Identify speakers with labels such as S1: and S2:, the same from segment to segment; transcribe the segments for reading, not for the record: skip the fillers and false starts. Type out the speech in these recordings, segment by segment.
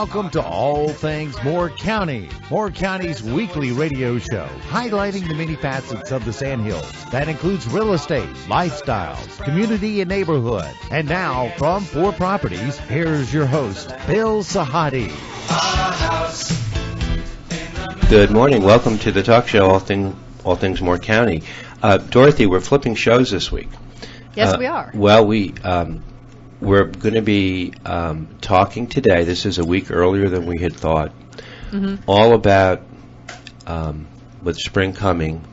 S1: Welcome to All Things Moore County, Moore County's weekly radio show, highlighting the many facets of the Sandhills. That includes real estate, lifestyles, community, and neighborhood. And now, from 4 Properties, here's your host, Bill Sahadi.
S2: Good morning. Welcome to the talk show, All Things Moore County. Dorothy, we're flipping shows this week.
S3: Yes, we are.
S2: Well, we're going to be talking today. This is a week earlier than we had thought. All about, with spring coming,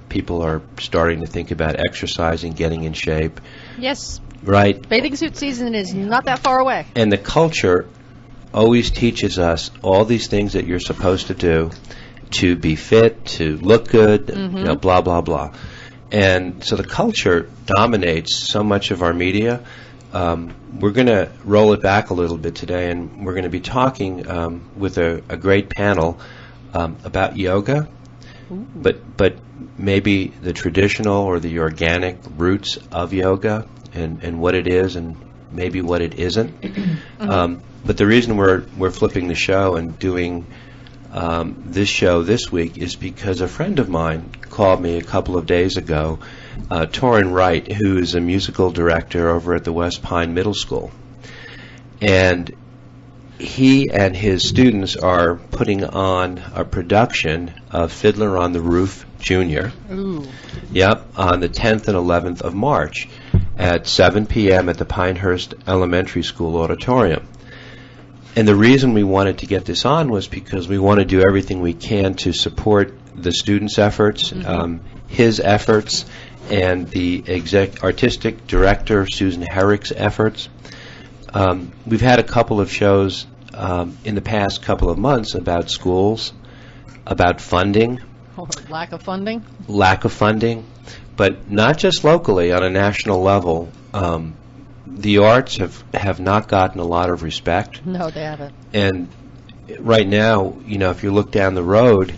S2: people are starting to think about exercising, getting in shape.
S3: Yes.
S2: Right.
S3: Bathing suit season is not that far away.
S2: And the culture always teaches us all these things that you're supposed to do to be fit, to look good, blah, blah, blah. And so the culture dominates so much of our media. We're going to roll it back a little bit today, and we're going to be talking with a great panel about yoga, but maybe the traditional or the organic roots of yoga and what it is and maybe what it isn't. But the reason we're flipping the show and doing this show this week is because a friend of mine called me a couple of days ago, Torrin Wright, who is a musical director over at the West Pine Middle School. And he and his students are putting on a production of Fiddler on the Roof Jr.
S3: Ooh.
S2: Yep, on the 10th and 11th of March at 7 p.m. at the Pinehurst Elementary School auditorium. And the reason we wanted to get this on was because we want to do everything we can to support the students' efforts, his efforts, and the artistic director, Susan Herrick's efforts. We've had a couple of shows in the past couple of months about schools, about funding.
S3: Lack of funding?
S2: Lack of funding, but not just locally, on a national level. The arts have not gotten a lot of respect.
S3: No, they haven't.
S2: And right now, if you look down the road,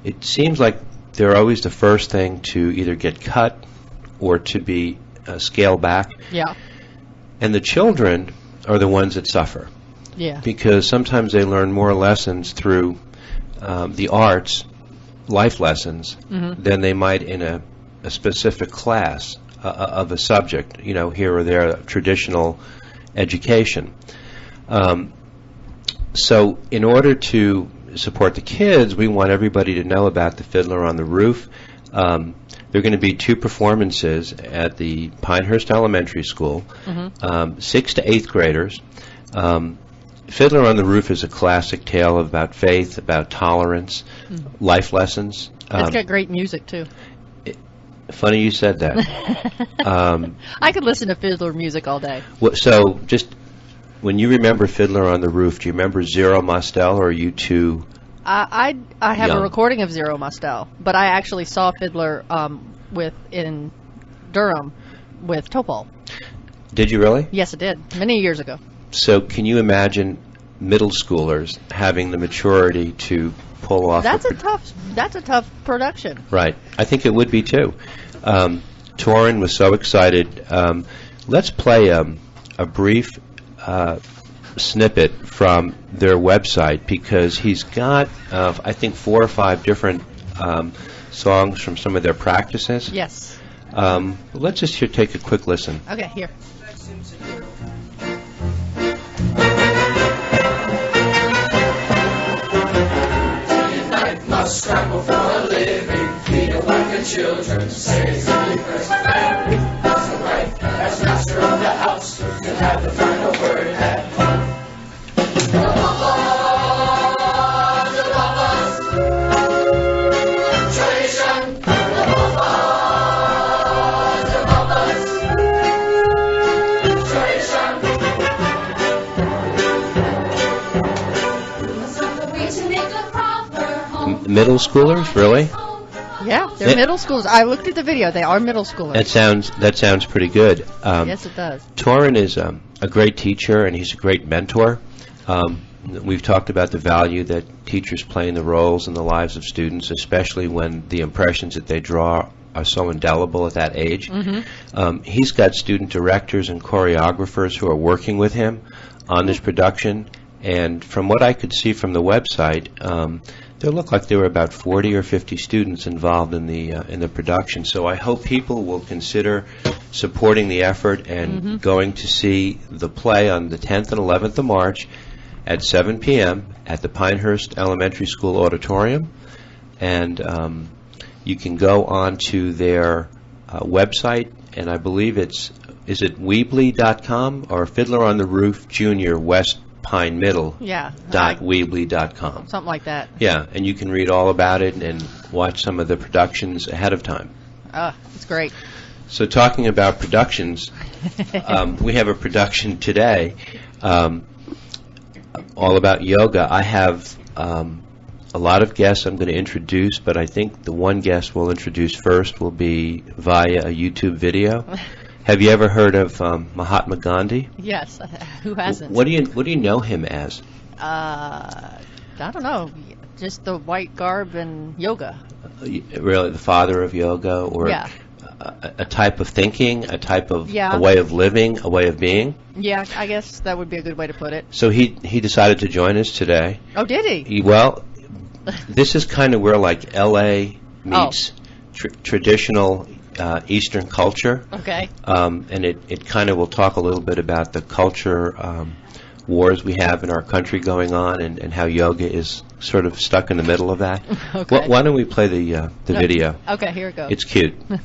S2: it seems like they're always the first thing to either get cut or to be scaled back.
S3: Yeah.
S2: And the children are the ones that suffer.
S3: Yeah.
S2: Because sometimes they learn more lessons through the arts, life lessons, than they might in a specific class of a subject, here or there, traditional education. So in order to support the kids, we want everybody to know about the Fiddler on the Roof. There are going to be 2 performances at the Pinehurst Elementary School, 6th to 8th graders. Fiddler on the Roof is a classic tale about faith, about tolerance, life lessons.
S3: It's got great music, too.
S2: Funny you said that.
S3: I could listen to Fiddler music all day.
S2: So just when you remember Fiddler on the Roof, do you remember Zero Mostel, or are you too
S3: I have
S2: young?
S3: A recording of Zero Mostel, but I actually saw Fiddler in Durham with Topol. Did
S2: you really?
S3: Yes, I did. Many years ago.
S2: So can you imagine middle schoolers having the maturity to pull off?
S3: That's a tough production.
S2: Right. I think it would be too. Torrin was so excited. Let's play a brief snippet from their website, because he's got, I think, 4 or 5 different songs from some of their practices.
S3: Yes.
S2: Let's just take a quick listen.
S3: Okay, here.
S4: Must scramble for a living, feed a wife and children, say simply first family. So right, as master of the house, you'll have the final word at home. Tradition,
S2: Middle schoolers, really?
S3: Yeah, they're middle schoolers. I looked at the video. They are middle schoolers.
S2: That sounds pretty good.
S3: Yes, it does.
S2: Torrin is a great teacher, and he's a great mentor. We've talked about the value that teachers play in the roles in the lives of students, especially when the impressions that they draw are so indelible at that age. He's got student directors and choreographers who are working with him on this production, And from what I could see from the website, there looked like there were about 40 or 50 students involved in the production. So I hope people will consider supporting the effort and going to see the play on the 10th and 11th of March at 7 p.m. at the Pinehurst Elementary School Auditorium. And you can go on to their website, and I believe is it Weebly.com or Fiddler on the Roof Jr. West Pine Middle.
S3: Yeah.
S2: Weebly.com.
S3: Something like that.
S2: Yeah, and you can read all about it and watch some of the productions ahead of time.
S3: It's great.
S2: So talking about productions, we have a production today all about yoga. I have a lot of guests I'm going to introduce, but I think the one guest we'll introduce first will be via a YouTube video. Have you ever heard of Mahatma Gandhi?
S3: Yes. Who hasn't?
S2: What do you know him as?
S3: I don't know. Just the white garb and yoga.
S2: Really, the father of yoga, or
S3: Yeah.
S2: a type of thinking, a type of
S3: Yeah.
S2: a way of living, a way of being?
S3: Yeah, I guess that would be a good way to put it.
S2: So he decided to join us today.
S3: Oh, did he?
S2: Well, this is kind of where like L.A. meets traditional Eastern culture.
S3: Okay.
S2: And it kind of will talk a little bit about the culture wars we have in our country going on, and how yoga is sort of stuck in the middle of that.
S3: Okay.
S2: Why don't we play the video?
S3: Okay, here it goes.
S2: It's cute.
S5: All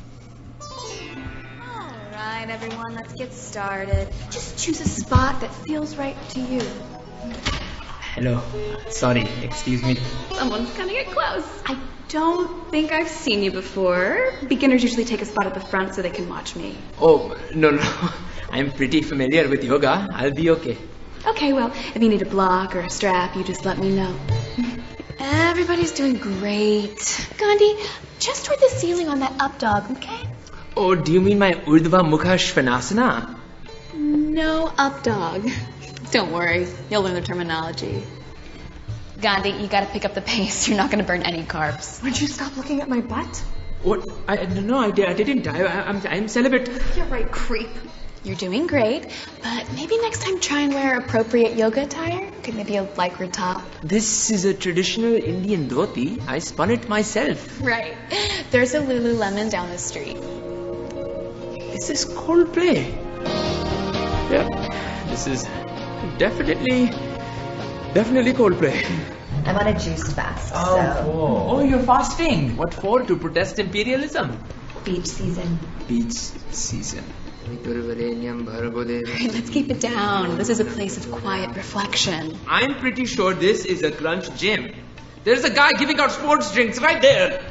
S5: right, everyone, let's get started. Just choose a spot that feels right to you.
S6: Hello. Sorry, excuse me.
S5: Someone's gonna get close. I don't think I've seen you before. Beginners usually take a spot at the front so they can watch me.
S6: Oh, no. I'm pretty familiar with yoga. I'll be okay.
S5: Okay, well, if you need a block or a strap, you just let me know. Everybody's doing great. Gandhi, just toward the ceiling on that up dog, okay?
S6: Oh, do you mean my Urdhva Mukha Svanasana?
S5: No up dog. Don't worry, you'll learn the terminology. Gandhi, you gotta pick up the pace. You're not gonna burn any carbs. Would you stop looking at my butt?
S6: What? No, I didn't. I'm celibate.
S5: You're right, creep. You're doing great, but maybe next time try and wear appropriate yoga attire. Could maybe a lycra top.
S6: This is a traditional Indian dhoti. I spun it myself.
S5: Right. There's a Lululemon down the street.
S6: This is Coldplay. Yeah, this is definitely Coldplay.
S7: I'm on a juice fast,
S6: Oh, you're fasting. What for? To protest imperialism?
S7: beach season.
S6: Beach season.
S5: Let's keep it down. This is a place of quiet reflection.
S6: I'm pretty sure this is a crunch gym. There's a guy giving out sports drinks right there.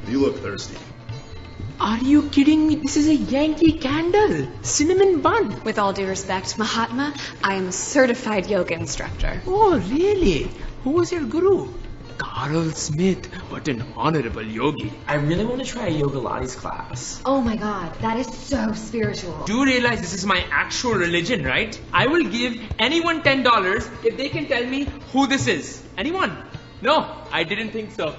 S8: You look thirsty.
S6: Are you kidding me? This is a Yankee Candle. Cinnamon bun.
S5: With all due respect, Mahatma, I am a certified yoga instructor.
S6: Oh, really? Who was your guru? Carl Smith. What an honorable yogi. I really want to try a Yoga Lattes class.
S7: Oh my god, that is so spiritual.
S6: Do you realize this is my actual religion, right? I will give anyone $10 if they can tell me who this is. Anyone? No, I didn't think so.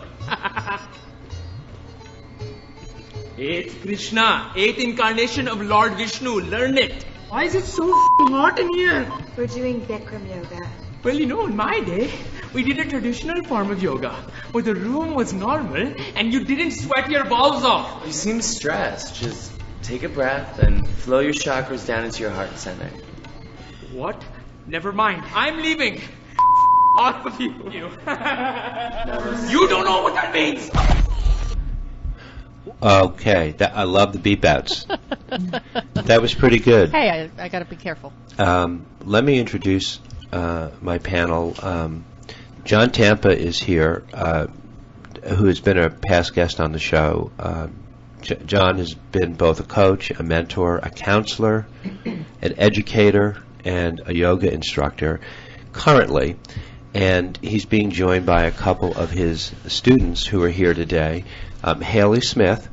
S6: It's Krishna, 8th incarnation of Lord Vishnu. Learn it. Why is it so hot in here?
S7: We're doing Bikram yoga.
S6: Well, you know, in my day, we did a traditional form of yoga, where the room was normal and you didn't sweat your balls off.
S9: You seem stressed. Just take a breath and flow your chakras down into your heart center.
S6: What? Never mind. I'm leaving. All of you. You don't know what that means.
S2: Okay, I love the beep outs. That was pretty good.
S3: Hey, I got to be careful.
S2: Let me introduce my panel. John Tampa is here, who has been a past guest on the show. John has been both a coach, a mentor, a counselor, an educator, and a yoga instructor currently. And he's being joined by a couple of his students who are here today. Haley Smith,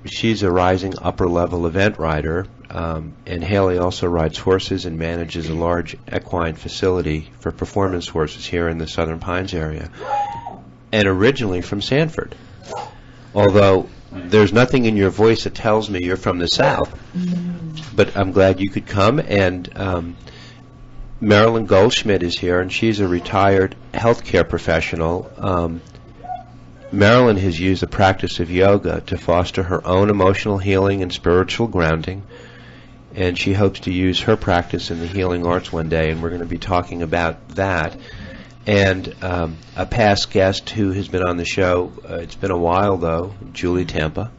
S2: she's a rising upper-level event rider, and Haley also rides horses and manages a large equine facility for performance horses here in the Southern Pines area, and originally from Sanford. Although there's nothing in your voice that tells me you're from the South, but I'm glad you could come, and Marilyn Goldschmidt is here, and she's a retired healthcare professional. Marilyn has used the practice of yoga to foster her own emotional healing and spiritual grounding, and she hopes to use her practice in the healing arts one day, and we're going to be talking about that. And a past guest who has been on the show, it's been a while though, Julie Tampa,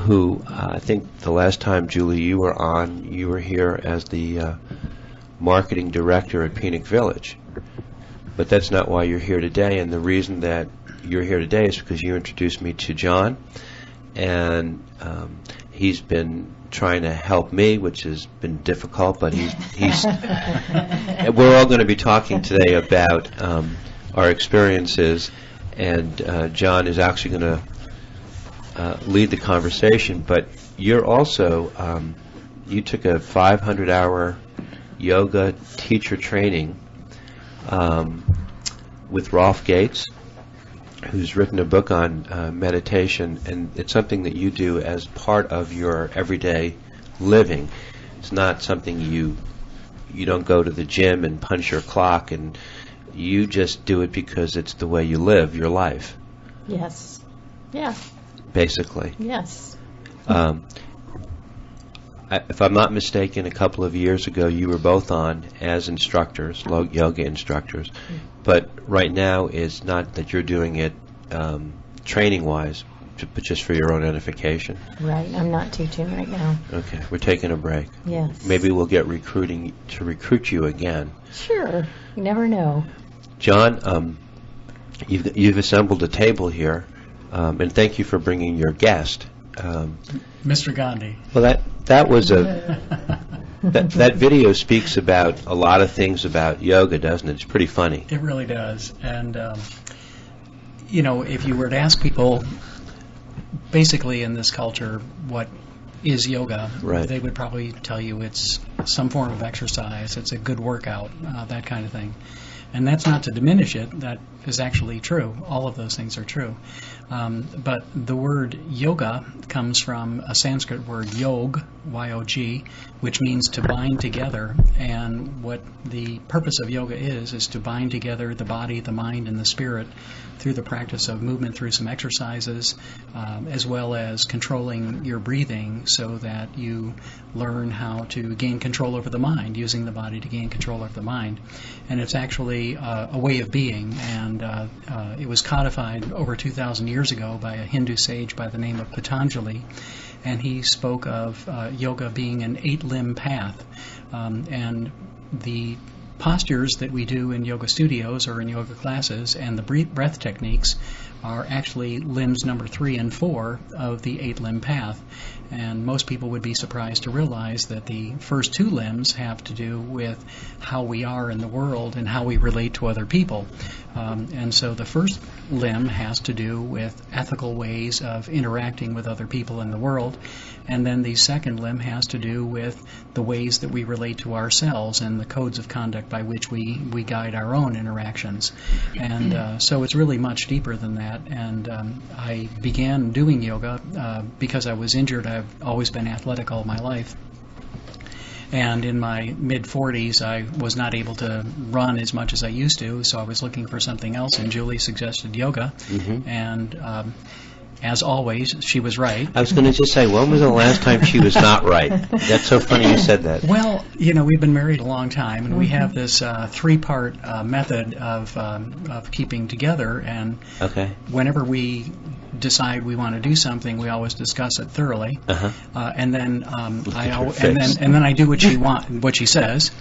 S2: who I think the last time, Julie, you were on, you were here as the marketing director at Phoenix Village. But that's not why you're here today, and the reason that you're here today is because you introduced me to John, and he's been trying to help me, which has been difficult, but he's we're all going to be talking today about our experiences, and John is actually going to lead the conversation. But you're also you took a 500-hour yoga teacher training with Rolf Gates, who's written a book on meditation, and it's something that you do as part of your everyday living. It's not something you don't go to the gym and punch your clock, and you just do it because it's the way you live your life.
S10: Yes. Yeah.
S2: Basically.
S10: Yes.
S2: If I'm not mistaken, a couple of years ago you were both on as instructors, yoga instructors, but right now it's not that you're doing it training-wise, but just for your own edification.
S10: Right, I'm not teaching right now.
S2: Okay, we're taking a break.
S10: Yes.
S2: Maybe we'll get recruit you again.
S10: Sure, you never know.
S2: John, you've assembled a table here, and thank you for bringing your guest.
S11: Mr. Gandhi.
S2: Well, that was that video speaks about a lot of things about yoga, doesn't it? It's pretty funny.
S11: It really does. And you know, if you were to ask people, basically in this culture, what is yoga,
S2: right,
S11: they would probably tell you it's some form of exercise, it's a good workout, that kind of thing. And that's not to diminish it. That is actually true. All of those things are true. But the word yoga comes from a Sanskrit word yog, Y-O-G, which means to bind together. And what the purpose of yoga is to bind together the body, the mind, and the spirit through the practice of movement through some exercises, as well as controlling your breathing so that you learn how to gain control over the mind, using the body to gain control over the mind. And it's actually a way of being, and it was codified over 2,000 years ago by a Hindu sage by the name of Patanjali, and he spoke of yoga being an 8-limb path, and the postures that we do in yoga studios or in yoga classes and the breath techniques are actually limbs number 3 and 4 of the 8-limb path. And most people would be surprised to realize that the first 2 limbs have to do with how we are in the world and how we relate to other people. And so the first limb has to do with ethical ways of interacting with other people in the world. And then the second limb has to do with the ways that we relate to ourselves and the codes of conduct by which we guide our own interactions. And so it's really much deeper than that. And I began doing yoga because I was injured. I've always been athletic all my life. And in my mid-40s, I was not able to run as much as I used to, so I was looking for something else, and Julie suggested yoga.
S2: Mm-hmm.
S11: And as always, she was right.
S2: I was going to just say, when was the last time she was not right? That's so funny you said that.
S11: Well, you know, we've been married a long time, and we have this 3-part method of keeping together. And whenever we decide we want to do something, we always discuss it thoroughly. And then and then I do what she says.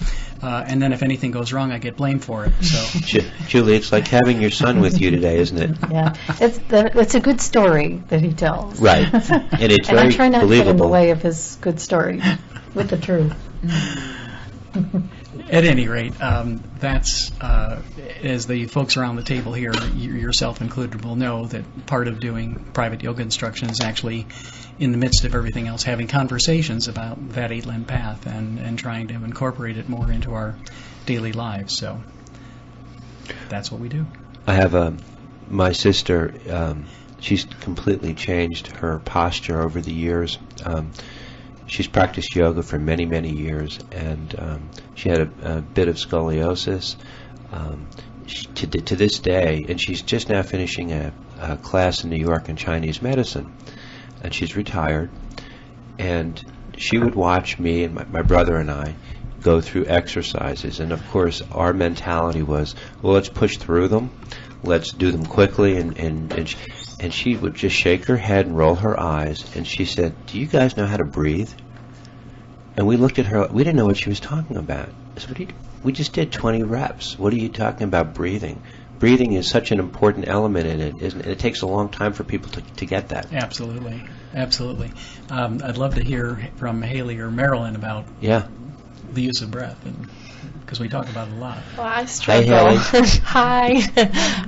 S11: And then if anything goes wrong, I get blamed for it. So,
S2: Julie, it's like having your son with you today, isn't it?
S10: Yeah, it's a good story that he tells.
S2: Right, and it's
S10: and
S2: very
S10: I try not
S2: believable.
S10: to get in the way of his good story with the truth.
S11: At any rate, that's, as the folks around the table here, yourself included, will know that part of doing private yoga instruction is actually, in the midst of everything else, having conversations about that 8-limb path and trying to incorporate it more into our daily lives. So that's what we do.
S2: I have my sister, she's completely changed her posture over the years. she's practiced yoga for many, many years, and she had a bit of scoliosis. To this day, and she's just now finishing a class in New York in Chinese medicine, and she's retired, and she would watch me and my brother and I go through exercises, and of course our mentality was, well, let's push through them, let's do them quickly, and she would just shake her head and roll her eyes, and she said, do you guys know how to breathe? And we looked at her, we didn't know what she was talking about. I said, we just did 20 reps. What are you talking about breathing? Breathing is such an important element in it, isn't it? It takes a long time for people to get that.
S11: Absolutely. Absolutely. I'd love to hear from Haley or Marilyn about the use of breath, because we talk about it a lot.
S12: Well, I struggle. Hi.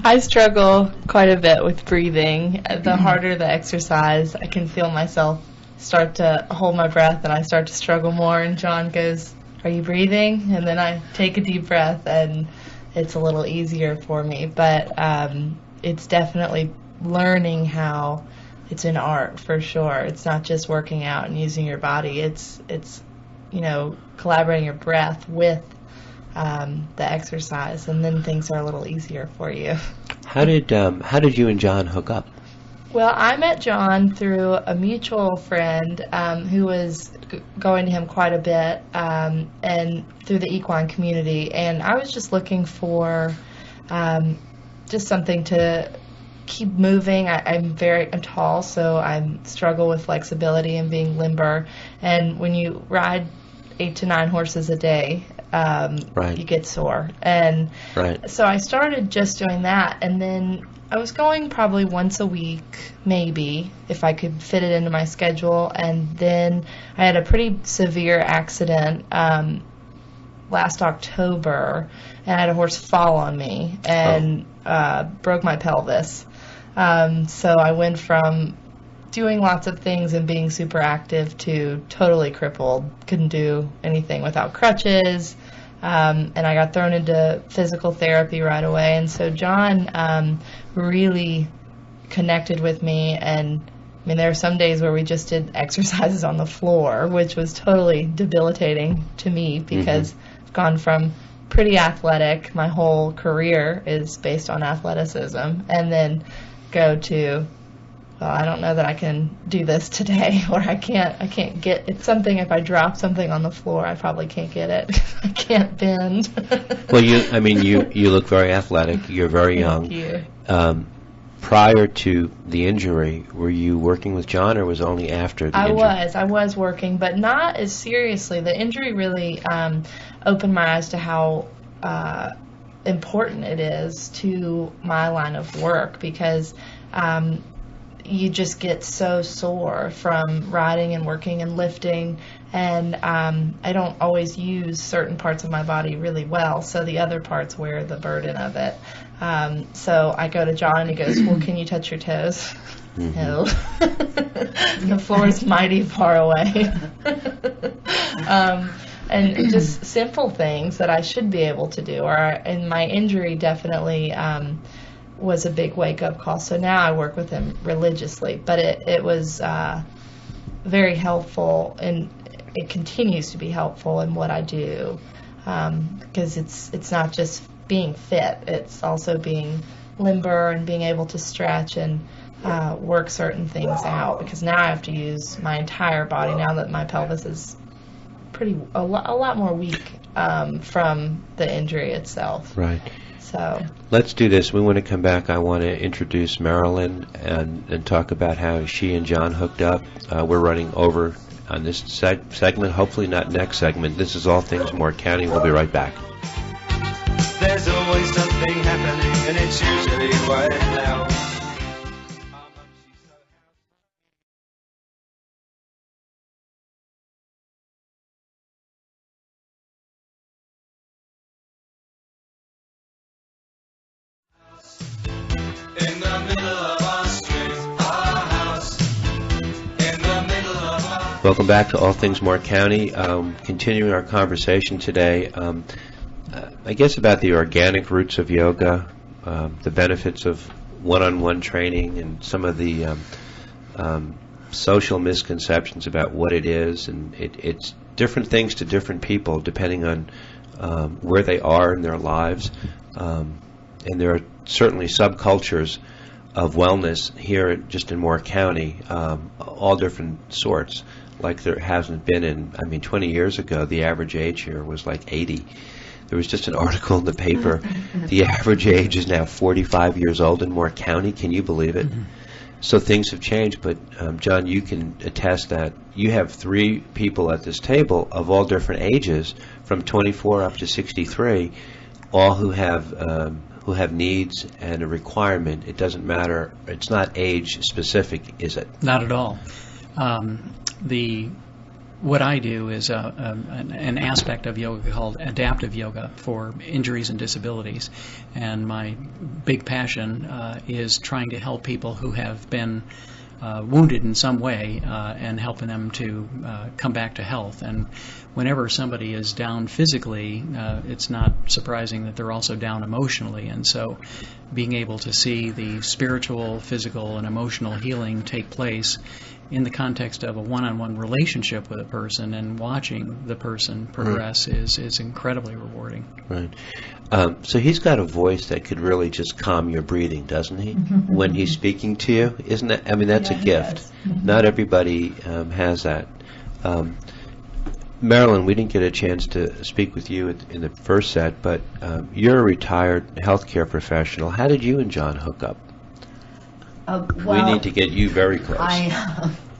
S12: I struggle quite a bit with breathing. The harder the exercise, I can feel myself start to hold my breath, and I start to struggle more, and John goes, are you breathing? And then I take a deep breath, and it's a little easier for me. But it's definitely learning how it's an art, for sure. It's not just working out and using your body. It's collaborating your breath with the exercise, and then things are a little easier for you.
S2: How did you and John hook up?
S12: Well, I met John through a mutual friend who was going to him quite a bit, and through the equine community. And I was just looking for just something to keep moving. I'm tall, so I struggle with flexibility and being limber. And when you ride 8 to 9 horses a day, you get sore. And so I started just doing that, and then I was going probably once a week, maybe, if I could fit it into my schedule. And then I had a pretty severe accident last October, and I had a horse fall on me and broke my pelvis. So I went from doing lots of things and being super active to totally crippled, couldn't do anything without crutches. And I got thrown into physical therapy right away. And so John really connected with me. And I mean, there are some days where we just did exercises on the floor, which was totally debilitating to me, because I've gone from pretty athletic. My whole career is based on athleticism. And then go to, well, I don't know that I can do this today, or I can't get, it's something, if I drop something on the floor, I probably can't get it. I can't bend.
S2: Well, you look very athletic. You're very young.
S12: Thank you.
S2: Prior to the injury, were you working with John, or was it only after the injury?
S12: I was working, but not as seriously. The injury really opened my eyes to how important it is to my line of work, because you just get so sore from riding and working and lifting, and I don't always use certain parts of my body really well, so the other parts wear the burden of it. So I go to John, and he goes, well, can you touch your toes? No. The floor is mighty far away. And just simple things that I should be able to do. And my injury definitely was a big wake-up call. So now I work with him religiously. But it was very helpful, and it continues to be helpful in what I do, because it's not just being fit. It's also being limber and being able to stretch and work certain things out, because now I have to use my entire body now that my pelvis is a lot more weak from the injury itself.
S2: Right.
S12: So
S2: let's do this. We want to come back. I want to introduce Marilyn and talk about how she and John hooked up. We're running over on this segment, hopefully not next segment. This is All Things Moore County. We'll be right back.
S4: There's always something happening, and it's usually quite loud. In the middle of our street, our house. In the middle of our...
S2: Welcome back to All Things Moore County. Continuing our conversation today, I guess about the organic roots of yoga, the benefits of one-on-one training, and some of the social misconceptions about what it is, and it's different things to different people depending on where they are in their lives. And there are certainly subcultures of wellness here just in Moore County, all different sorts, like there hasn't been in, 20 years ago, the average age here was like 80. There was just an article in the paper, the average age is now 45 years old in Moore County. Can you believe it? So things have changed, but John, you can attest that you have 3 people at this table of all different ages, from 24 up to 63, all who have needs and a requirement. It doesn't matter. It's not age specific, is it?
S11: Not at all. What I do is an aspect of yoga called adaptive yoga for injuries and disabilities, and my big passion is trying to help people who have been wounded in some way and helping them to come back to health. And whenever somebody is down physically, it's not surprising that they're also down emotionally. And so being able to see the spiritual, physical, and emotional healing take place in the context of a one-on-one relationship with a person and watching the person progress is incredibly rewarding.
S2: Right. So he's got a voice that could really just calm your breathing, doesn't he? When he's speaking to you, isn't that? That's a gift. Not everybody has that. Marilyn, we didn't get a chance to speak with you in the first set, but you're a retired healthcare professional. How did you and John hook up? We need to get you very close.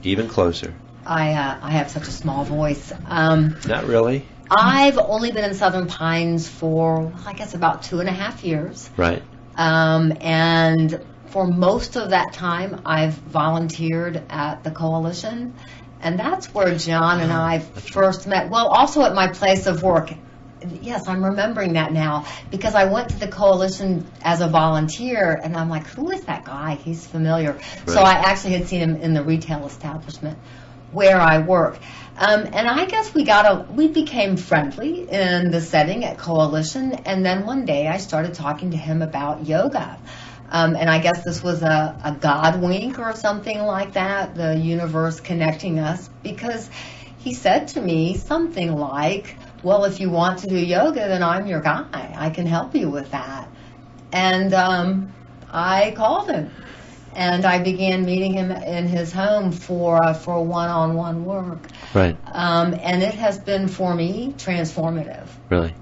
S2: Even closer.
S13: I have such a small voice.
S2: Not really.
S13: I've only been in Southern Pines for, I guess, about 2.5 years.
S2: Right.
S13: And for most of that time, I've volunteered at the Coalition. And that's where John and I first met. Well, also at my place of work. Yes, I'm remembering that now, because I went to the Coalition as a volunteer, and I'm like, who is that guy? He's familiar. Right. So I actually had seen him in the retail establishment where I work. And I guess we became friendly in the setting at Coalition, and then one day I started talking to him about yoga. And I guess this was a God wink or something like that, the universe connecting us, because he said to me something like, well, if you want to do yoga, then I'm your guy. I can help you with that. And I called him, and I began meeting him in his home for one-on-one work.
S2: Right.
S13: And it has been, for me, transformative.
S2: Really?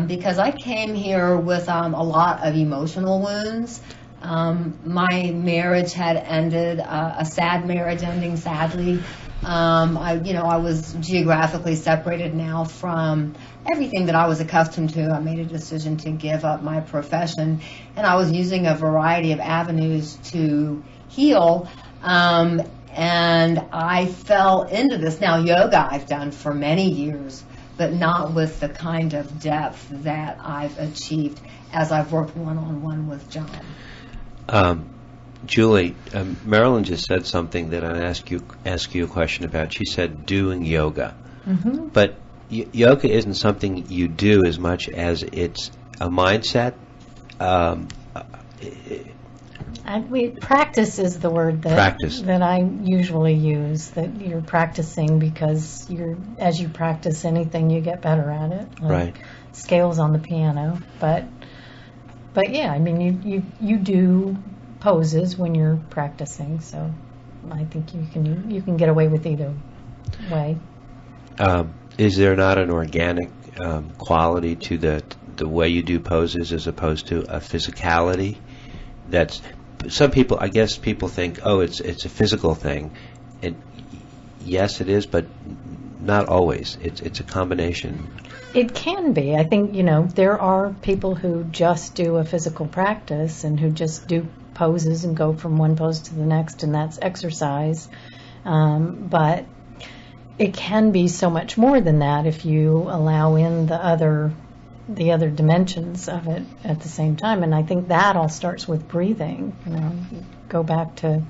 S13: Because I came here with a lot of emotional wounds. My marriage had ended, a sad marriage ending sadly. I was geographically separated now from everything that I was accustomed to. I made a decision to give up my profession, and I was using a variety of avenues to heal, and I fell into this. Now, yoga I've done for many years, but not with the kind of depth that I've achieved as I've worked one-on-one with John.
S2: Julie, Marilyn just said something that I ask you a question about. She said doing yoga, but yoga isn't something you do as much as it's a mindset.
S10: Practice is the word that I usually use. That you're practicing because as you practice anything, you get better at it. Like
S2: right.
S10: Scales on the piano, but yeah, you do poses when you're practicing, so I think you can get away with either way.
S2: Is there not an organic quality to the way you do poses as opposed to a physicality? That's some people. I guess people think, oh, it's a physical thing, and yes, it is, but not always. It's a combination.
S10: It can be. I think there are people who just do a physical practice and who just do poses and go from one pose to the next, and that's exercise. But it can be so much more than that if you allow in the other dimensions of it at the same time. And I think that all starts with breathing. Go back to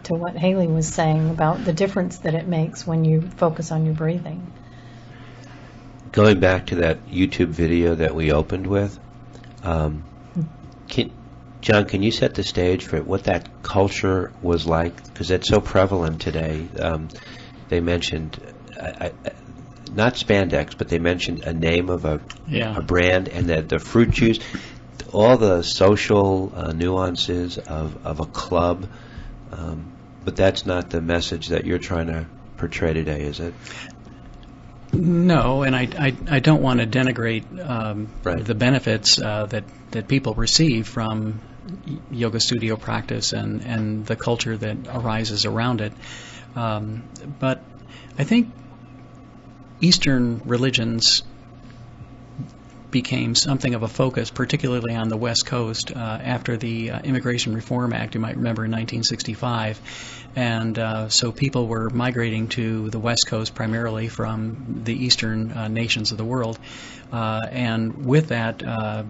S10: what Haley was saying about the difference that it makes when you focus on your breathing.
S2: Going back to that YouTube video that we opened with, John, can you set the stage for what that culture was like? Because it's so prevalent today. They mentioned, not spandex, but they mentioned a name of a brand, and the fruit juice, all the social nuances of a club. But that's not the message that you're trying to portray today, is it?
S11: No, and I don't want to denigrate the benefits that people receive from yoga studio practice and the culture that arises around it. But I think Eastern religions became something of a focus, particularly on the West Coast, after the Immigration Reform Act, you might remember, in 1965. And so people were migrating to the West Coast primarily from the Eastern nations of the world. And with that,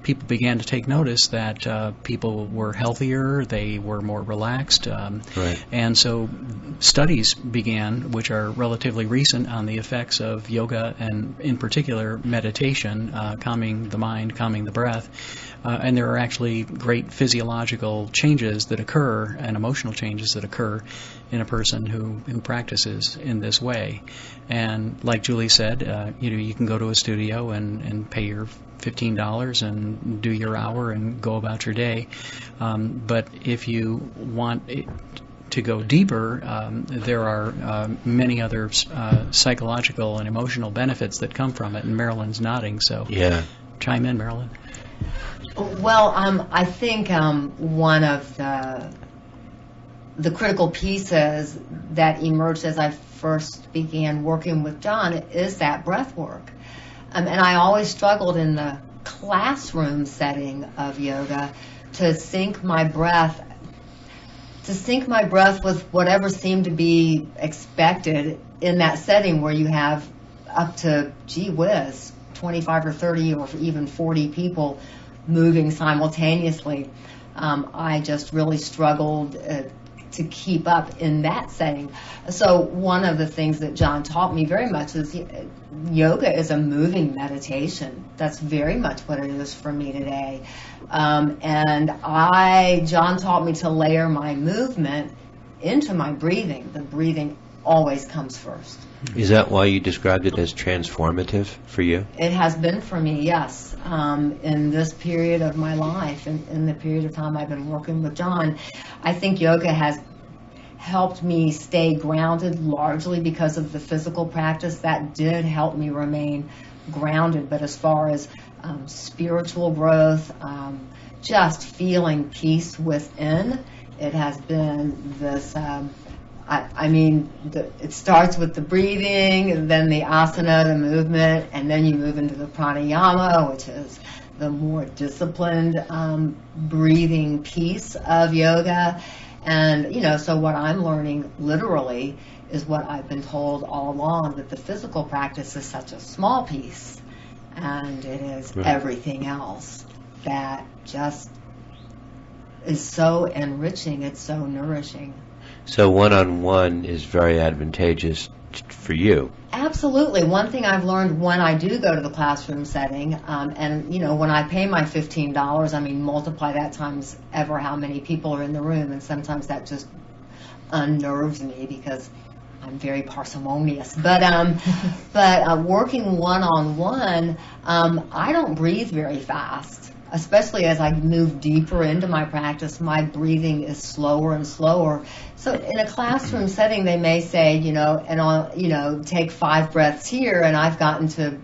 S11: people began to take notice that people were healthier, they were more relaxed, and so studies began, which are relatively recent, on the effects of yoga and in particular meditation, calming the mind, calming the breath, and there are actually great physiological changes that occur and emotional changes that occur in a person who practices in this way. And like Julie said, you can go to a studio and pay your $15 and do your hour and go about your day. But if you want to go deeper, there are many other psychological and emotional benefits that come from it. And Marilyn's nodding, so chime in, Marilyn.
S13: Well, I think one of the critical pieces that emerged as I first began working with John is that breath work. And I always struggled in the classroom setting of yoga to sync my breath with whatever seemed to be expected in that setting where you have up to, gee whiz, 25 or 30 or even 40 people moving simultaneously. I just really struggled to keep up in that setting. So one of the things that John taught me very much is yoga is a moving meditation. That's very much what it is for me today. And John taught me to layer my movement into my breathing. The breathing always comes first.
S2: Is that why you described it as transformative for you?
S13: It has been for me, yes. In this period of my life, in the period of time I've been working with John, I think yoga has helped me stay grounded largely because of the physical practice. That did help me remain grounded. But as far as spiritual growth, just feeling peace within, it has been this... it starts with the breathing, and then the asana, the movement, and then you move into the pranayama, which is the more disciplined breathing piece of yoga. And, so what I'm learning literally is what I've been told all along, that the physical practice is such a small piece, and it is everything else that just is so enriching, it's so nourishing.
S2: So one-on-one is very advantageous for you.
S13: Absolutely. One thing I've learned when I do go to the classroom setting, and when I pay my $15, multiply that times ever how many people are in the room, and sometimes that just unnerves me because I'm very parsimonious. But working one-on-one, I don't breathe very fast. Especially as I move deeper into my practice, my breathing is slower and slower. So in a classroom setting, they may say, take 5 breaths here, and I've gotten to,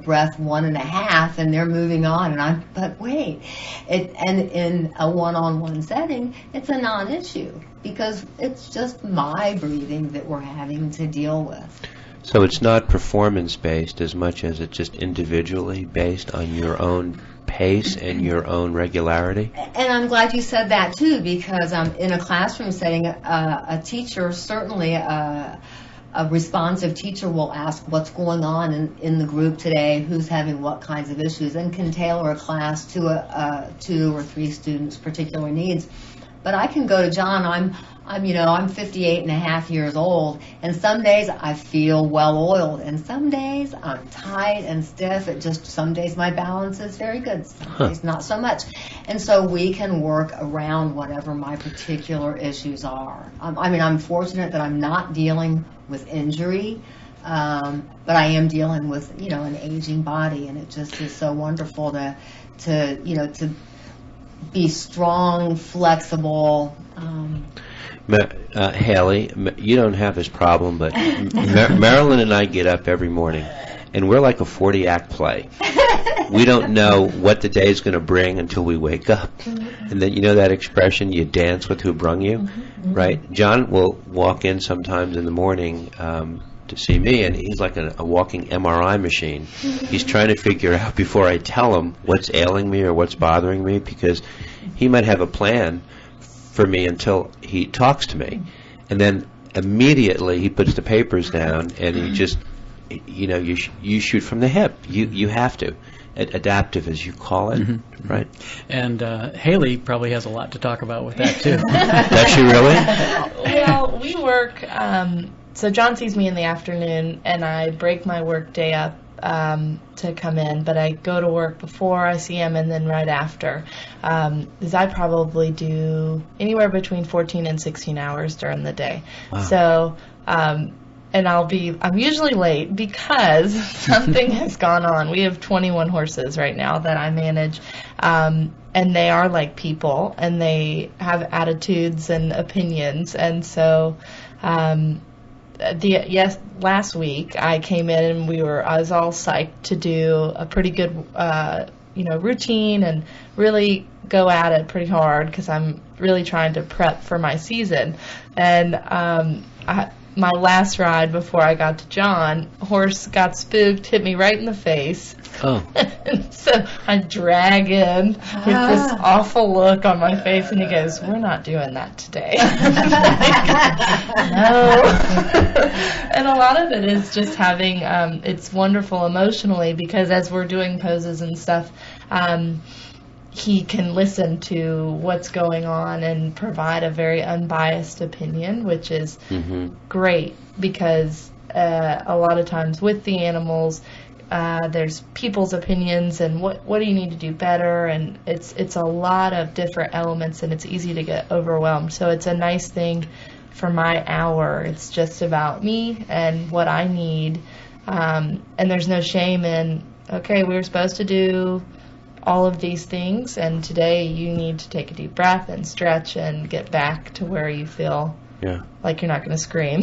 S13: breath 1.5, and they're moving on, but wait. And in a one-on-one setting, it's a non-issue because it's just my breathing that we're having to deal with.
S2: So it's not performance-based as much as it's just individually based on your own pace and your own regularity?
S13: And I'm glad you said that too, because in a classroom setting, a teacher, certainly a responsive teacher, will ask what's going on in the group today, who's having what kinds of issues, and can tailor a class to 2 or 3 students' particular needs. But I can go to John, I'm 58 and a half years old, and some days I feel well-oiled, and some days I'm tight and stiff. Some days my balance is very good, some days not so much. And so we can work around whatever my particular issues are. I'm fortunate that I'm not dealing with injury, but I am dealing with, an aging body, and it just is so wonderful to be strong, flexible.
S2: Haley, you don't have this problem, but Marilyn and I get up every morning, and we're like a 40-act play. We don't know what the day is going to bring until we wake up. And then, that expression, you dance with who brung you, right? John will walk in sometimes in the morning to see me, and he's like a walking MRI machine. He's trying to figure out before I tell him what's ailing me or what's bothering me, because he might have a plan for me until he talks to me, and then immediately he puts the papers down, and he just, you shoot from the hip. You have to. Adaptive, as you call it, right?
S11: And Haley probably has a lot to talk about with that, too.
S2: Does she really?
S12: Well, we work, so John sees me in the afternoon, and I break my work day up to come in, but I go to work before I see him and then right after, because I probably do anywhere between 14 and 16 hours during the day.
S2: Wow.
S12: So, and I'm usually late because something has gone on. We have 21 horses right now that I manage, and they are like people, and they have attitudes and opinions, and so, last week I came in and I was all psyched to do a pretty good, routine and really go at it pretty hard because I'm really trying to prep for my season. And my last ride before I got to John, horse got spooked, hit me right in the face.
S2: Oh.
S12: So I drag in with this awful look on my face, and he goes, "We're not doing that today." No. And a lot of it is just having, it's wonderful emotionally, because as we're doing poses and stuff, he can listen to what's going on and provide a very unbiased opinion, which is great, because a lot of times with the animals, there's people's opinions and what do you need to do better, and it's a lot of different elements, and it's easy to get overwhelmed. So it's a nice thing for my hour. It's just about me and what I need, and there's no shame in, okay, we were supposed to do all of these things, and today you need to take a deep breath and stretch and get back to where you feel like you're not going to scream.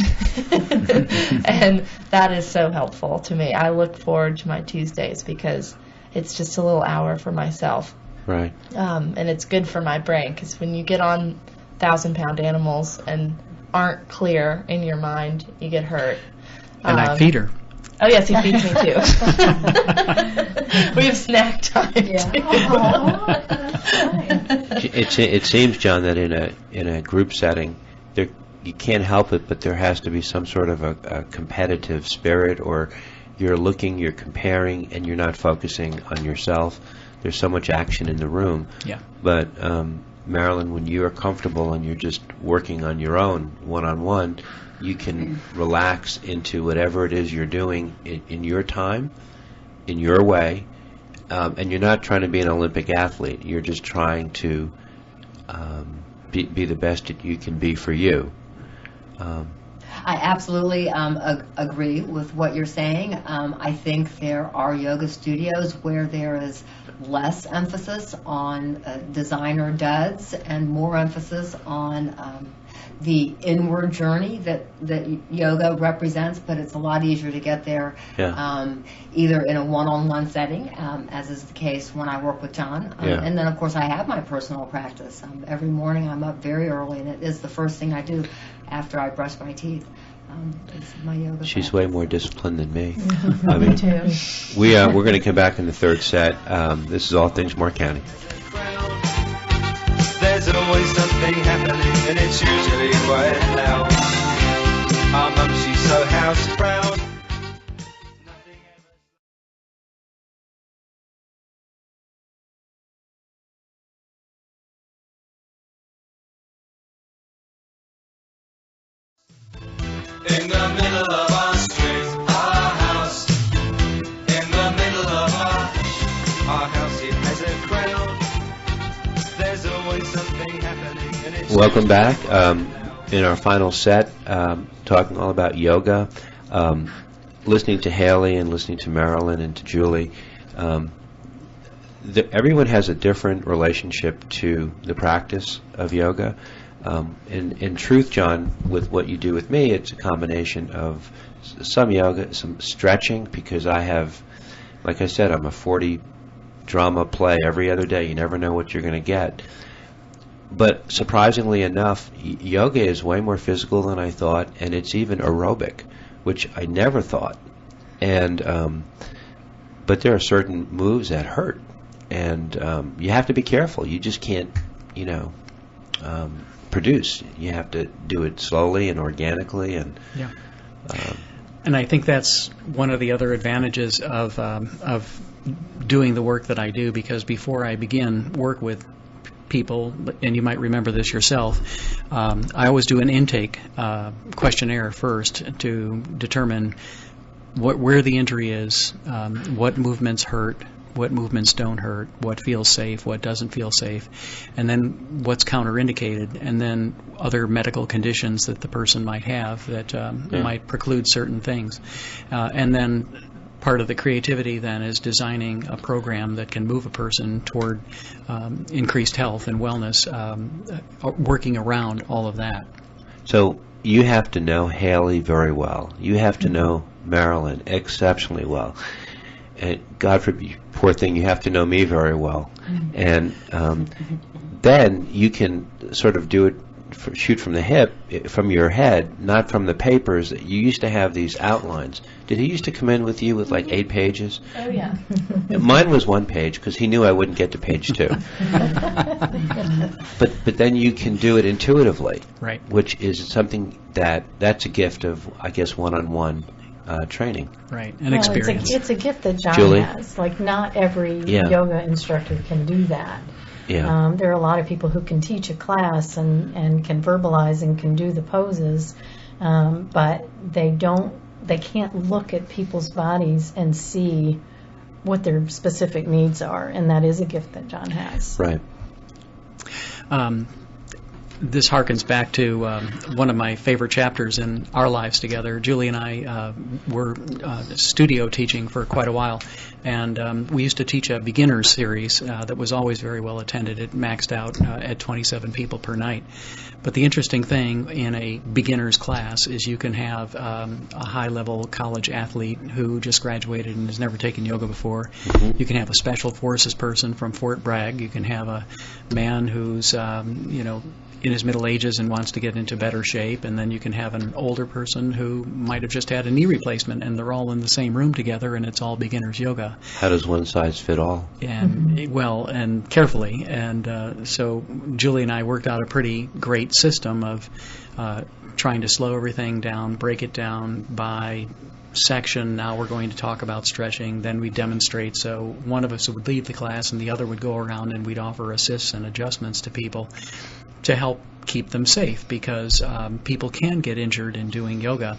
S12: And that is so helpful to me. I look forward to my Tuesdays because it's just a little hour for myself.
S2: Right.
S12: And it's good for my brain, because when you get on 1,000-pound animals and aren't clear in your mind, you get hurt.
S11: And I feed her.
S12: Oh, yes, he feeds me, too. We have snack time, too.
S2: It seems, John, that in a group setting, you can't help it, but there has to be some sort of a competitive spirit, or you're comparing, and you're not focusing on yourself. There's so much action in the room.
S11: Yeah.
S2: But, Marilyn, when you are comfortable and you're just working on your own, one-on-one, you can relax into whatever it is you're doing in your time, in your way, and you're not trying to be an Olympic athlete. You're just trying to be the best that you can be for you.
S13: I absolutely agree with what you're saying. I think there are yoga studios where there is less emphasis on designer duds and more emphasis on the inward journey that yoga represents, but it's a lot easier to get there either in a one-on-one setting, as is the case when I work with John. And then, of course, I have my personal practice. Every morning I'm up very early, and it is the first thing I do after I brush my teeth. Is my yoga
S2: She's
S13: practice.
S2: way more disciplined than me. I mean, we're going to come back in the third set. This is All Things Moore County.
S4: There's always something happening, and it's usually quite loud. Our mum, she's so house proud. In the middle of our street, our house. In the middle of our house, it has a crowd. There's always something happening. And it's
S2: Welcome back. In our final set, talking all about yoga, listening to Haley and listening to Marilyn and to Julie. Everyone has a different relationship to the practice of yoga. In truth, John, with what you do with me, it's a combination of some yoga, some stretching, because I have, like I said, I'm a 40 drama play every other day. You never know what you're going to get. But surprisingly enough, yoga is way more physical than I thought, and it's even aerobic, which I never thought. And but there are certain moves that hurt, and you have to be careful. You just can't, produce. You have to do it slowly and organically, and
S11: yeah. And I think that's one of the other advantages of doing the work that I do, because before I begin work with people, and you might remember this yourself, I always do an intake questionnaire first to determine where the injury is, what movements hurt, what movements don't hurt, what feels safe, what doesn't feel safe, and then what's counterindicated, and then other medical conditions that the person might have that might preclude certain things. And then part of the creativity then is designing a program that can move a person toward increased health and wellness, working around all of that.
S2: So you have to know Haley very well. You have to know Marilyn exceptionally well. And God forbid, poor thing, you have to know me very well. And then you can sort of do it, shoot from the hip, from your head, not from the papers. You used to have these outlines. Did he used to come in with you with like 8 pages?
S12: Oh, yeah.
S2: Mine was 1 page because he knew I wouldn't get to page 2. But then you can do it intuitively,
S11: right?
S2: Which is something that's a gift of, I guess, one-on-one training.
S11: Right, and experience.
S10: It's a gift that John
S2: Julie?
S10: has. Like, not every yoga instructor can do that.
S2: Yeah.
S10: There are a lot of people who can teach a class and can verbalize and can do the poses, but they can't look at people's bodies and see what their specific needs are, and that is a gift that John has.
S2: Right.
S11: This harkens back to one of my favorite chapters in our lives together. Julie and I were studio teaching for quite a while, and we used to teach a beginners series that was always very well attended. It maxed out at 27 people per night. But the interesting thing in a beginners class is you can have a high-level college athlete who just graduated and has never taken yoga before. Mm-hmm. You can have a special forces person from Fort Bragg. You can have a man who's, in his middle ages and wants to get into better shape, and then you can have an older person who might have just had a knee replacement, and they're all in the same room together, and it's all beginners yoga.
S2: How does one size fit all?
S11: And well, and carefully, and so Julie and I worked out a pretty great system of trying to slow everything down, break it down by section. Now we're going to talk about stretching, then we demonstrate. So one of us would lead the class and the other would go around, and we'd offer assists and adjustments to people to help keep them safe, because people can get injured in doing yoga.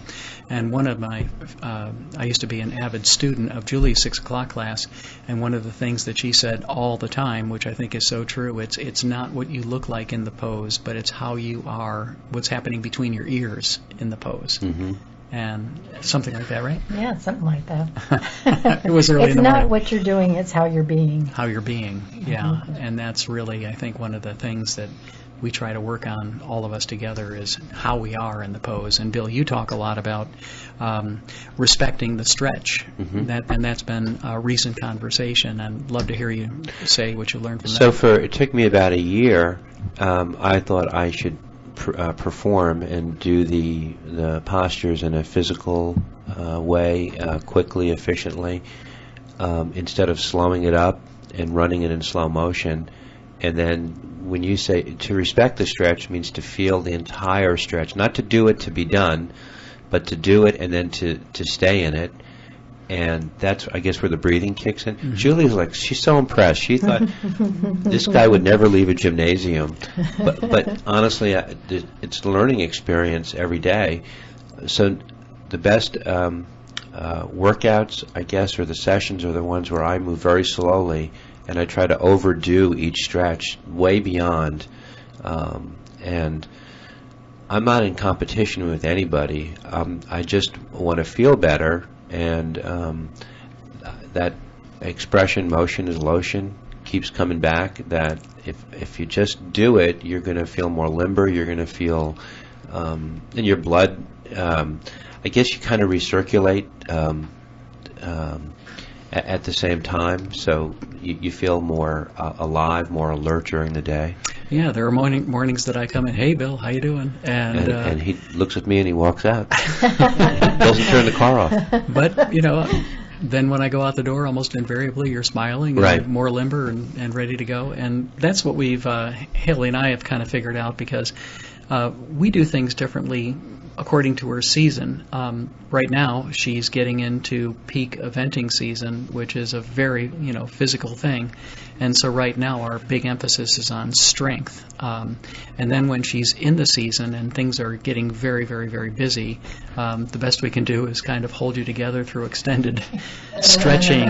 S11: And one of my, I used to be an avid student of Julie's 6 o'clock class, and one of the things that she said all the time, which I think is so true, it's not what you look like in the pose, but it's how you are, what's happening between your ears in the pose.
S2: Mm-hmm.
S11: And something like that, right?
S10: Yeah, something like that.
S11: It was early
S10: it's
S11: in the
S10: not
S11: morning.
S10: what you're doing, it's how you're being.
S11: How you're being, yeah. And that's really, I think, one of the things that we try to work on, all of us together, is how we are in the pose. And Bill, you talk a lot about respecting the stretch. Mm-hmm. That's been a recent conversation. I'd love to hear you say what you learned from that.
S2: So it took me about a year. I thought I should perform and do the postures in a physical way, quickly, efficiently, instead of slowing it up and running it in slow motion. And then when you say to respect the stretch, means to feel the entire stretch, not to do it to be done, but to do it and then to stay in it. And that's, I guess, where the breathing kicks in. Mm-hmm. Julie's like, she's so impressed. She thought this guy would never leave a gymnasium. But honestly, it's a learning experience every day. So the best workouts, I guess, or the sessions are the ones where I move very slowly and I try to overdo each stretch way beyond. And I'm not in competition with anybody. I just want to feel better, and that expression, motion is lotion, keeps coming back. That if you just do it, you're going to feel more limber. You're going to feel, and your blood, I guess you kind of recirculate at the same time, so you feel more alive, more alert during the day.
S11: Yeah, there are mornings that I come in, hey, Bill, how you doing?
S2: And he looks at me and he walks out. Doesn't turn the car off.
S11: But, then when I go out the door, almost invariably you're smiling,
S2: right,
S11: and more limber and ready to go. And that's what we've, Haley and I have kind of figured out, because we do things differently according to her season. Right now, she's getting into peak eventing season, which is a very, physical thing. And so right now, our big emphasis is on strength. And then when she's in the season and things are getting very, very, very busy, the best we can do is kind of hold you together through extended stretching,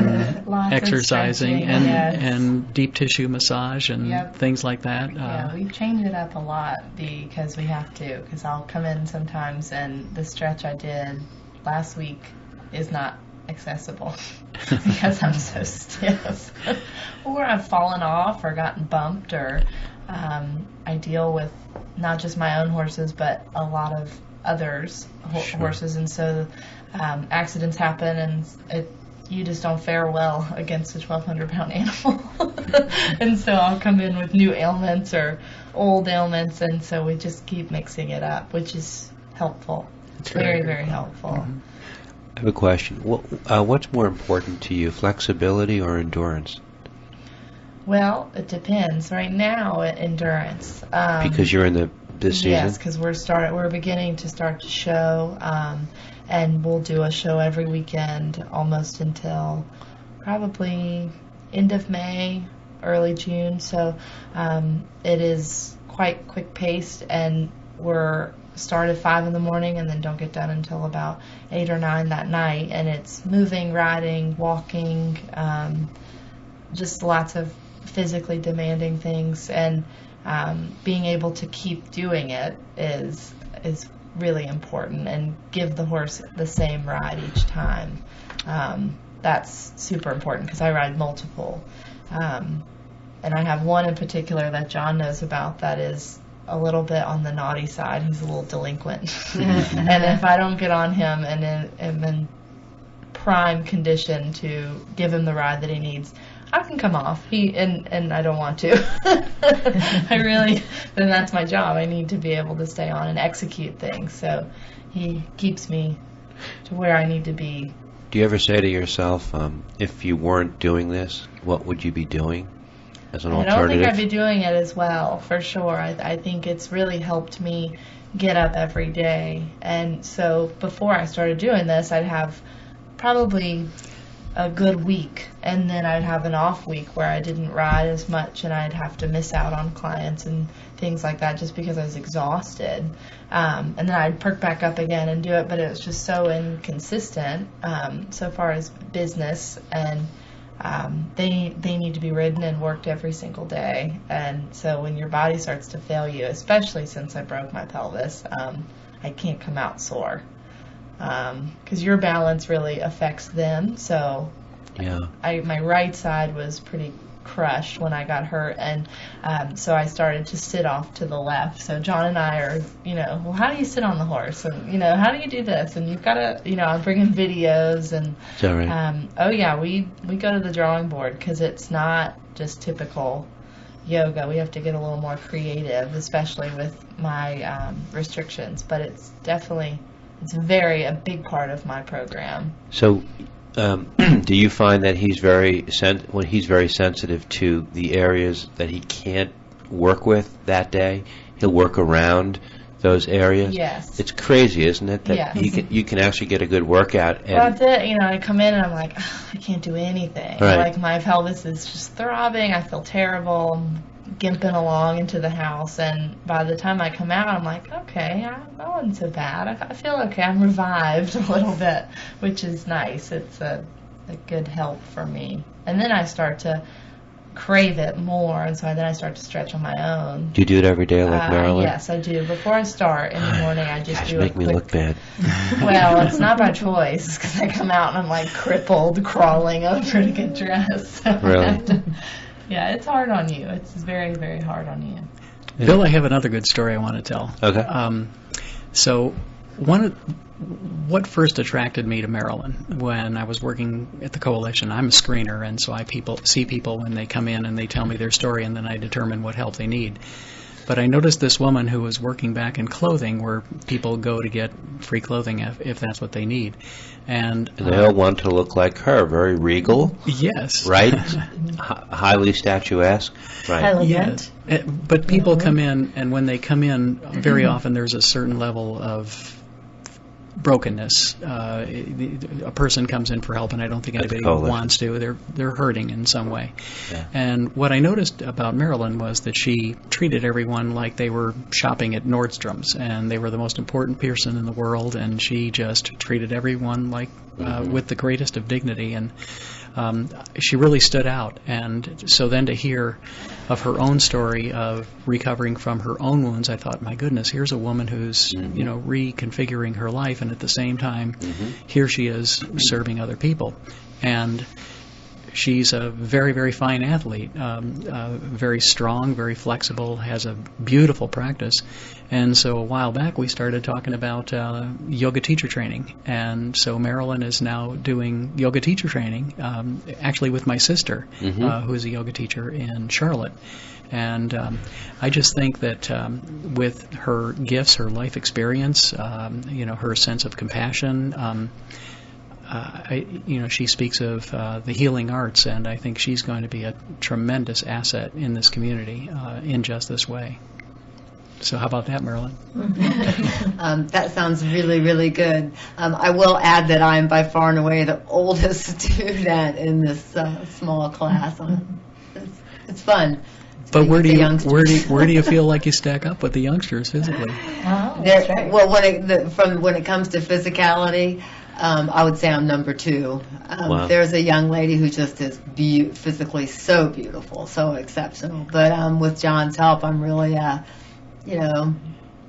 S11: exercising, and deep tissue massage and things like that.
S12: Yeah, we've changed it up a lot because we have to, because I'll come in sometimes and the stretch I did last week is not accessible because I'm so stiff. Or I've fallen off or gotten bumped, or I deal with not just my own horses but a lot of others' horses, and so accidents happen, and you just don't fare well against a 1,200-pound animal. And so I'll come in with new ailments or old ailments, and so we just keep mixing it up, which is helpful. It's very, very helpful.
S2: Mm-hmm. I have a question. What's more important to you, flexibility or endurance?
S12: Well, it depends. Right now, endurance.
S2: Because you're in this season?
S12: Yes, because we're beginning to start to show, and we'll do a show every weekend almost until probably end of May, early June. So it is quite quick-paced, and we're start at 5 in the morning and then don't get done until about 8 or 9 that night. And it's moving, riding, walking, just lots of physically demanding things. And being able to keep doing it is really important, and give the horse the same ride each time. That's super important because I ride multiple. And I have one in particular that John knows about that is a little bit on the naughty side. He's a little delinquent. And if I don't get on him and am in prime condition to give him the ride that he needs, I can come off. And I don't want to. Then that's my job. I need to be able to stay on and execute things. So he keeps me to where I need to be.
S2: Do you ever say to yourself, if you weren't doing this, what would you be doing as an alternative?
S12: I don't think I'd be doing it as well, for sure. I think it's really helped me get up every day. And so before I started doing this, I'd have probably a good week, and then I'd have an off week where I didn't ride as much, and I'd have to miss out on clients and things like that just because I was exhausted. And then I'd perk back up again and do it, but it was just so inconsistent so far as business, and they need to be ridden and worked every single day. And so when your body starts to fail you, especially since I broke my pelvis, I can't come out sore. Because your balance really affects them. So
S2: yeah,
S12: my right side was pretty crushed when I got hurt, and so I started to sit off to the left. So John and I are, well, how do you sit on the horse? And, how do you do this? And you've got to, I bring in videos, and
S2: is that right?
S12: Oh yeah, we go to the drawing board because it's not just typical yoga. We have to get a little more creative, especially with my restrictions. But it's definitely a big part of my program.
S2: So, do you find that he's very sensitive to the areas that he can't work with that day? He'll work around those areas.
S12: Yes.
S2: It's crazy, isn't it? That
S12: yes.
S2: you can actually get a good workout. And
S12: well, that's it. I come in and I'm like, I can't do anything.
S2: Right.
S12: Like my pelvis is just throbbing. I feel terrible. I'm gimping along into the house, and by the time I come out, I'm like, okay, that wasn't so bad. I feel okay. I'm revived a little bit, which is nice. It's a good help for me. And then I start to crave it more, and so then I start to stretch on my own.
S2: Do you do it every day like Marilyn?
S12: Yes, I do. Before I start in the morning, I just do
S2: make me look bad.
S12: Well, it's not by choice, because I come out and I'm like crippled, crawling over to get dressed.
S2: Really?
S12: Yeah, it's hard on you. It's very, very hard on you.
S11: Bill, I have another good story I want to tell.
S2: Okay.
S11: So what first attracted me to Marilyn when I was working at the Coalition, I'm a screener, and so I see people when they come in and they tell me their story, and then I determine what help they need. But I noticed this woman who was working back in clothing, where people go to get free clothing if that's what they need. And
S2: they all want to look like her, very regal.
S11: Yes.
S2: Right? Highly statuesque. Right.
S10: Elegant.
S11: Yes. But people come in, and when they come in, very often there's a certain level of brokenness. A person comes in for help, and I don't think anybody wants to. They're hurting in some way.
S2: Yeah.
S11: And what I noticed about Marilyn was that she treated everyone like they were shopping at Nordstrom's, and they were the most important person in the world, and she just treated everyone like with the greatest of dignity, and she really stood out. And so then to hear of her own story of recovering from her own wounds, I thought, my goodness, here's a woman who's reconfiguring her life, and at the same time, here she is serving other people. And she's a very, very fine athlete, very strong, very flexible, has a beautiful practice. And so a while back we started talking about yoga teacher training. And so Marilyn is now doing yoga teacher training, actually with my sister, who is a yoga teacher in Charlotte. And I just think that with her gifts, her life experience, her sense of compassion, she speaks of the healing arts, and I think she's going to be a tremendous asset in this community in just this way. So how about that, Marilyn?
S13: That sounds really, really good. I will add that I'm by far and away the oldest student in this small class. It's fun.
S11: But where do you feel like you stack up with the youngsters physically?
S13: Oh, that's right. Well, when it comes to physicality, I would say I'm number 2.
S2: Wow.
S13: There's a young lady who just is physically so beautiful, so exceptional. But with John's help, I'm really,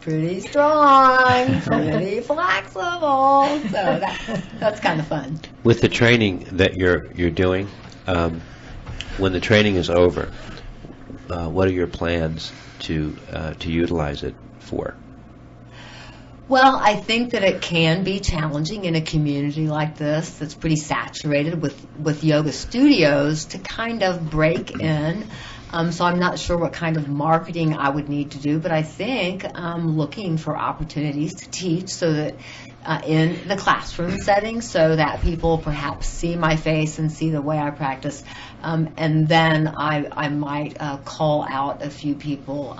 S13: pretty strong, pretty flexible. So that's kind of fun.
S2: With the training that you're doing, when the training is over, what are your plans to utilize it for?
S13: Well, I think that it can be challenging in a community like this that's pretty saturated with yoga studios to kind of break in. So I'm not sure what kind of marketing I would need to do, but I think I'm looking for opportunities to teach so that in the classroom setting, so that people perhaps see my face and see the way I practice. And then I might call out a few people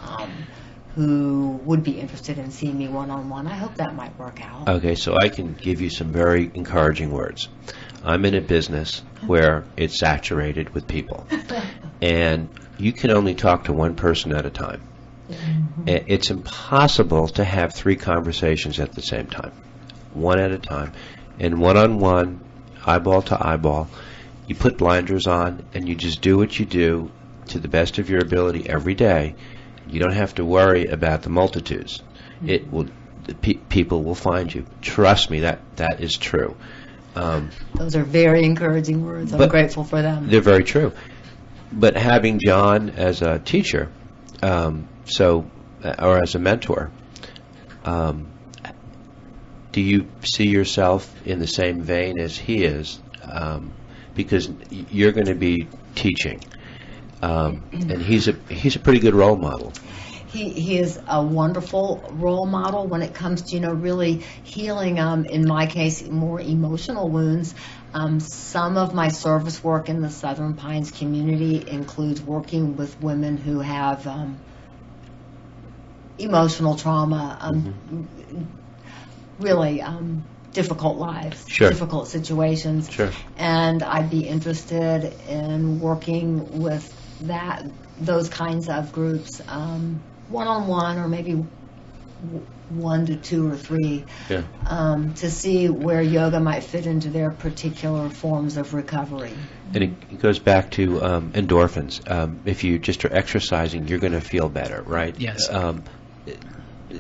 S13: who would be interested in seeing me one-on-one. I hope that might work out.
S2: Okay, so I can give you some very encouraging words. I'm in a business where it's saturated with people, and you can only talk to one person at a time. It's impossible to have 3 conversations at the same time, one at a time. And one-on-one, eyeball to eyeball, you put blinders on and you just do what you do to the best of your ability every day. You don't have to worry about the multitudes. People will find you. Trust me, that is true.
S13: Those are very encouraging words. I'm grateful for them.
S2: They're very true. But having John as a teacher, or as a mentor, do you see yourself in the same vein as he is? Because you're going to be teaching. And he's a pretty good role model.
S13: He is a wonderful role model when it comes to really healing. In my case, more emotional wounds. Some of my service work in the Southern Pines community includes working with women who have emotional trauma, really difficult lives, difficult situations.
S2: Sure.
S13: And I'd be interested in working with those kinds of groups, one-on-one or maybe 1 to 2 or 3,
S2: Yeah.
S13: to see where yoga might fit into their particular forms of recovery.
S2: And it goes back to endorphins. If you just are exercising, you're going to feel better, right?
S11: Yes.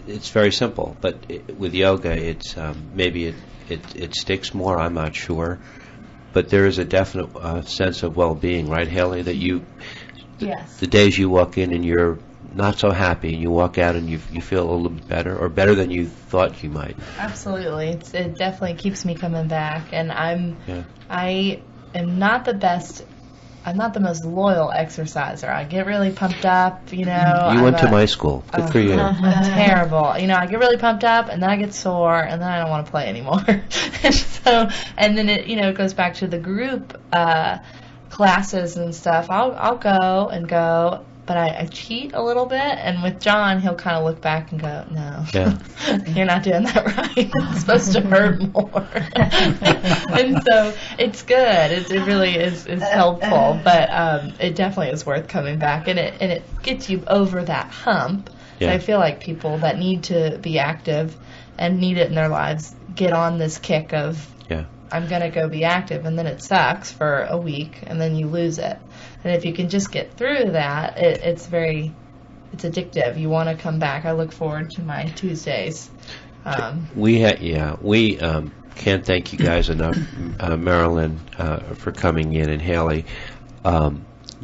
S2: It's very simple, but with yoga, it's maybe it sticks more. I'm not sure, but there is a definite sense of well-being, right, Haley? That you,
S12: Yes.
S2: the days you walk in and you're not so happy, and you walk out and you feel a little bit better, or better than you thought you might.
S12: Absolutely. It definitely keeps me coming back, and
S2: Yeah.
S12: I am not the best. I'm not the most loyal exerciser. I get really pumped up, you know.
S2: You went to my school. Good for you.
S12: I'm terrible. You know, I get really pumped up, and then I get sore, and then I don't want to play anymore. and then it goes back to the group classes and stuff. I'll go, but I cheat a little bit. And with John, he'll kind of look back and go, "No, you're not doing that right. It's supposed to hurt more." And so it's good. It really is helpful, but it definitely is worth coming back, and it gets you over that hump.
S2: Yeah.
S12: So I feel like people that need to be active and need it in their lives get on this kick of, I'm going to go be active, and then it sucks for a week, and then you lose it. And if you can just get through that, it's addictive. You want to come back. I look forward to my Tuesdays.
S2: We can't thank you guys enough, Marilyn, for coming in, and Haley.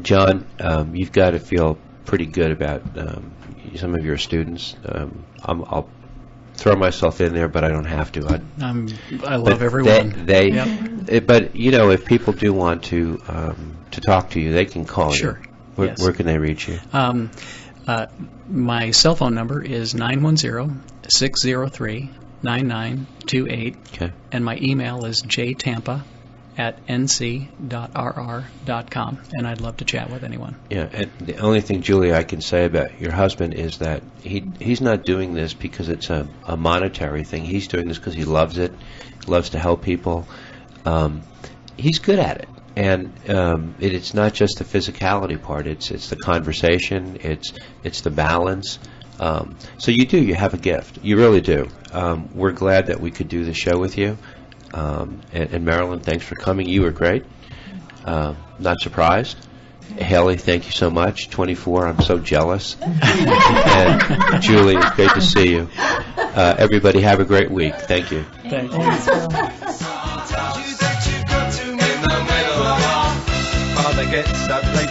S2: John, you've got to feel pretty good about some of your students. I'll throw myself in there, but I don't have to.
S11: I love everyone.
S2: But if people do want to talk to you, they can call
S11: Sure.
S2: you.
S11: Yes.
S2: Where can they reach you?
S11: My cell phone number is 910-603-9928.
S2: Okay.
S11: And my email is jtampa@nc.rr.com, and I'd love to chat with anyone.
S2: Yeah, and the only thing, Julie, I can say about your husband is that he's not doing this because it's a monetary thing. He's doing this because he loves it. He loves to help people. He's good at it. And it's not just the physicality part. It's the conversation. It's the balance. So you have a gift. You really do. We're glad that we could do the show with you. And Marilyn, thanks for coming. You were great. Not surprised. Haley, thank you so much. 24, I'm so jealous. And Julie, it's great to see you. Everybody have a great week. Thank you.
S11: Thanks.
S4: Father gets up late